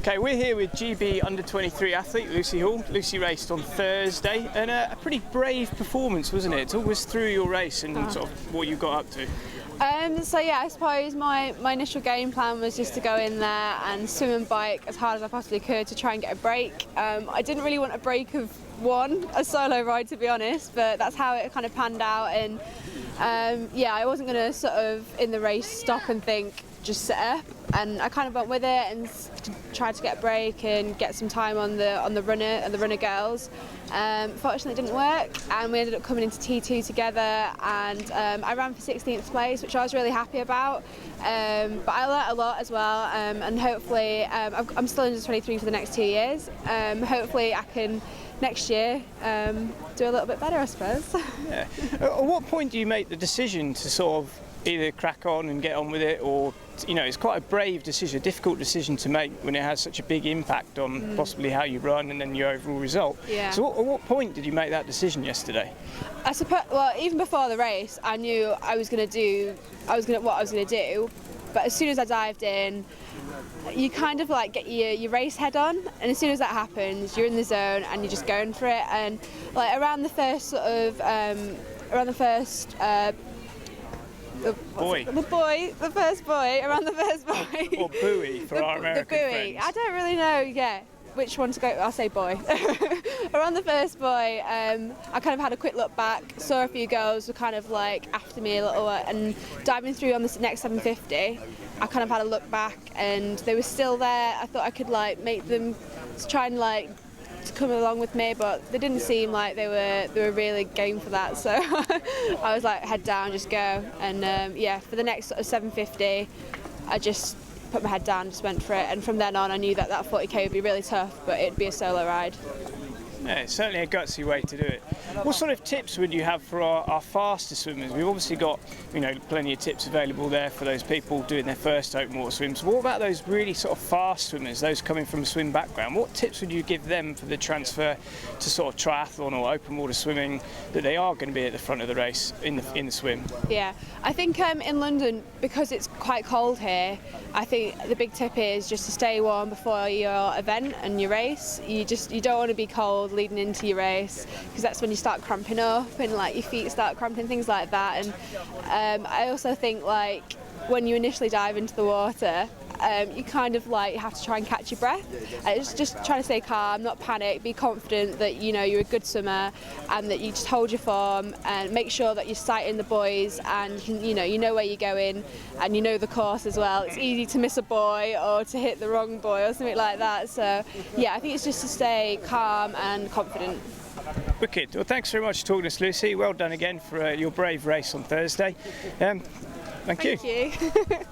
Okay, we're here with GB under-23 athlete Lucy Hall. Lucy raced on Thursday, and a pretty brave performance, wasn't it? Talk us through your race and sort of what you got up to. So yeah, I suppose my initial game plan was just to go in there and swim and bike as hard as I possibly could to try and get a break. I didn't really want a break of a solo ride, to be honest, but that's how it kind of panned out. And yeah, I wasn't going to sort of in the race stop and think, just sit up, and I kind of went with it and tried to get a break and get some time on the runner girls. Fortunately it didn't work, and we ended up coming into T2 together, and I ran for 16th place, which I was really happy about, but I learnt a lot as well, and hopefully I'm still under 23 for the next 2 years. Hopefully I can next year do a little bit better, I suppose. Yeah. At what point do you make the decision to sort of either crack on and get on with it, or, you know, it's quite a brave decision, a difficult decision to make when it has such a big impact on possibly how you run and then your overall result. Yeah. So at what point did you make that decision yesterday? I suppose, well, even before the race, I knew what I was going to do, but as soon as I dived in, you kind of like get your race head on, and as soon as that happens, you're in the zone and you're just going for it. And like around the first Or buoy for our American friends. I don't really know, which one to go. I'll say boy. Around the first buoy, I kind of had a quick look back, saw a few girls were kind of like after me a little, and diving through on the next 750, I kind of had a look back and they were still there. I thought I could like make them try and like to come along with me, but they didn't seem like they were really game for that, so I was like, head down, just go. And yeah, for the next sort of 750 I just put my head down, just went for it, and from then on I knew that 40k would be really tough, but it'd be a solo ride. Yeah, it's certainly a gutsy way to do it. What sort of tips would you have for our faster swimmers? We've obviously got, you know, plenty of tips available there for those people doing their first open water swims. What about those really sort of fast swimmers, those coming from a swim background? What tips would you give them for the transfer to sort of triathlon or open water swimming, that they are going to be at the front of the race in the swim? Yeah, I think in London, because it's quite cold here, I think the big tip is just to stay warm before your event and your race. You don't want to be cold leading into your race, because that's when you start cramping up and like your feet start cramping, things like that. And I also think like when you initially dive into the water, you kind of like have to try and catch your breath. It's just trying to stay calm, not panic, be confident that you know you're a good swimmer and that you just hold your form, and make sure that you're sighting the buoys, and you know where you're going and you know the course as well. It's easy to miss a buoy or to hit the wrong buoy or something like that. So yeah, I think it's just to stay calm and confident. Wicked. Well, thanks very much for talking to us, Lucy. Well done again for your brave race on Thursday. Thank you. Thank you.